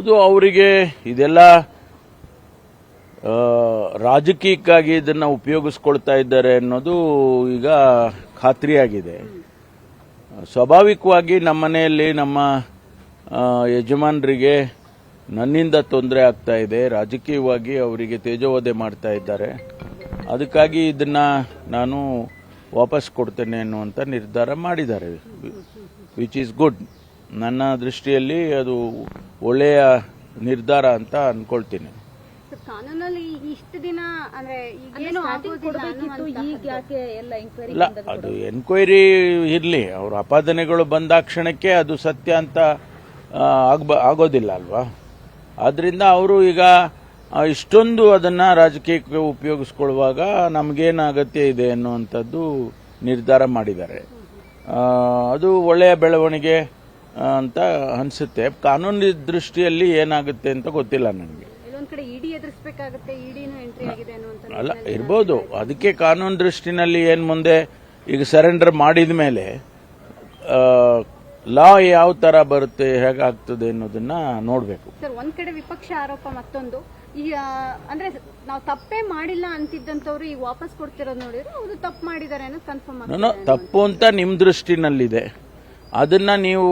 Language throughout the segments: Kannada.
ಹೌದು, ಅವರಿಗೆ ಇದೆಲ್ಲ ರಾಜಕೀಯಕ್ಕಾಗಿ ಇದನ್ನ ಉಪಯೋಗಿಸ್ಕೊಳ್ತಾ ಇದ್ದಾರೆ ಅನ್ನೋದು ಈಗ ಖಾತ್ರಿಯಾಗಿದೆ. ಸ್ವಾಭಾವಿಕವಾಗಿ ನಮ್ಮ ಮನೆಯಲ್ಲಿ ನಮ್ಮ ಯಜಮಾನರಿಗೆ ನನ್ನಿಂದ ತೊಂದರೆ ಆಗ್ತಾ ಇದೆ, ರಾಜಕೀಯವಾಗಿ ಅವರಿಗೆ ತೇಜೋವಧೆ ಮಾಡ್ತಾ ಇದ್ದಾರೆ. ಅದಕ್ಕಾಗಿ ಇದನ್ನ ನಾನು ವಾಪಸ್ ಕೊಡ್ತೇನೆ ಅನ್ನುವಂಥ ನಿರ್ಧಾರ ಮಾಡಿದ್ದಾರೆ, ವಿಚ್ ಈಸ್ ಗುಡ್. ನನ್ನ ದೃಷ್ಟಿಯಲ್ಲಿ ಅದು ಒಳ್ಳೆಯ ನಿರ್ಧಾರ ಅಂತ ಅನ್ಕೊಳ್ತೀನಿ. ಕಾನೂನಲ್ಲಿ ಇಷ್ಟು ದಿನ ಅಂದ್ರೆ ಇಲ್ಲ, ಅದು ಎನ್ಕ್ವೈರಿ ಇರಲಿ. ಅವ್ರ ಆಪಾದನೆಗಳು ಬಂದಾಕ್ಷಣಕ್ಕೆ ಅದು ಸತ್ಯ ಅಂತ ಆಗೋದಿಲ್ಲ ಅಲ್ವಾ. ಆದ್ರಿಂದ ಅವರು ಈಗ ಇಷ್ಟೊಂದು ಅದನ್ನ ರಾಜಕೀಯಕ್ಕೆ ಉಪಯೋಗಿಸ್ಕೊಳ್ಳುವಾಗ ನಮಗೇನು ಅಗತ್ಯ ಇದೆ ಅನ್ನುವಂಥದ್ದು ನಿರ್ಧಾರ ಮಾಡಿದ್ದಾರೆ. ಅದು ಒಳ್ಳೆಯ ಬೆಳವಣಿಗೆ ಅಂತ ಅನಿಸುತ್ತೆ. ಕಾನೂನು ದೃಷ್ಟಿಯಲ್ಲಿ ಏನಾಗುತ್ತೆ ಅಂತ ಗೊತ್ತಿಲ್ಲ ನನಗೆ. ಅಲ್ಲ, ಇರ್ಬೋದು. ಅದಕ್ಕೆ ಕಾನೂನು ದೃಷ್ಟಿನಲ್ಲಿ ಏನ್ ಮುಂದೆ ಈಗ ಸರೆಂಡರ್ ಮಾಡಿದ ಮೇಲೆ ಲಾ ಯಾವ ತರ ಬರುತ್ತೆ, ಹೇಗಾಗ್ತದೆ ಅನ್ನೋದನ್ನ ನೋಡ್ಬೇಕು. ಸರ್, ಒಂದ್ ಕಡೆ ವಿಪಕ್ಷ ಆರೋಪ, ಮತ್ತೊಂದು ಈಗ ಅಂದ್ರೆ ನಾವು ತಪ್ಪೇ ಮಾಡಿಲ್ಲ ಅಂತಿದ್ದಂತವ್ರು ಈಗ ವಾಪಸ್ ಕೊಡ್ತಿರೋದು ನೋಡಿದ್ರೆ ಅವರು ತಪ್ಪು ಮಾಡಿದ್ದಾರೆ ಅನ್ನೋದು ಕನ್ಫರ್ಮ್ ಆಗಿದೆ. ತಪ್ಪು ಅಂತ ನಿಮ್ ದೃಷ್ಟಿನಲ್ಲಿದೆ, ಅದನ್ನ ನೀವು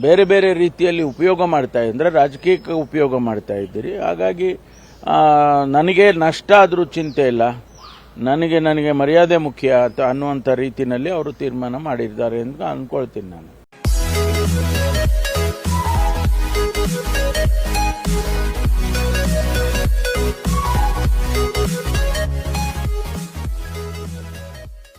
ಬೇರೆ ಬೇರೆ ರೀತಿಯಲ್ಲಿ ಉಪಯೋಗ ಮಾಡ್ತಾ ಇದ್ರೆ ರಾಜಕೀಯಕ್ಕೆ ಉಪಯೋಗ ಮಾಡ್ತಾ ಇದ್ದೀರಿ. ಹಾಗಾಗಿ ನನಗೆ ನಷ್ಟ ಆದ್ರೂ ಚಿಂತೆ ಇಲ್ಲ, ನನಗೆ ಮರ್ಯಾದೆ ಮುಖ್ಯ ಅನ್ನುವಂಥ ರೀತಿಯಲ್ಲಿ ಅವರು ತೀರ್ಮಾನ ಮಾಡಿದ್ದಾರೆ ಅಂತ ಅನ್ಕೊಳ್ತೀನಿ ನಾನು.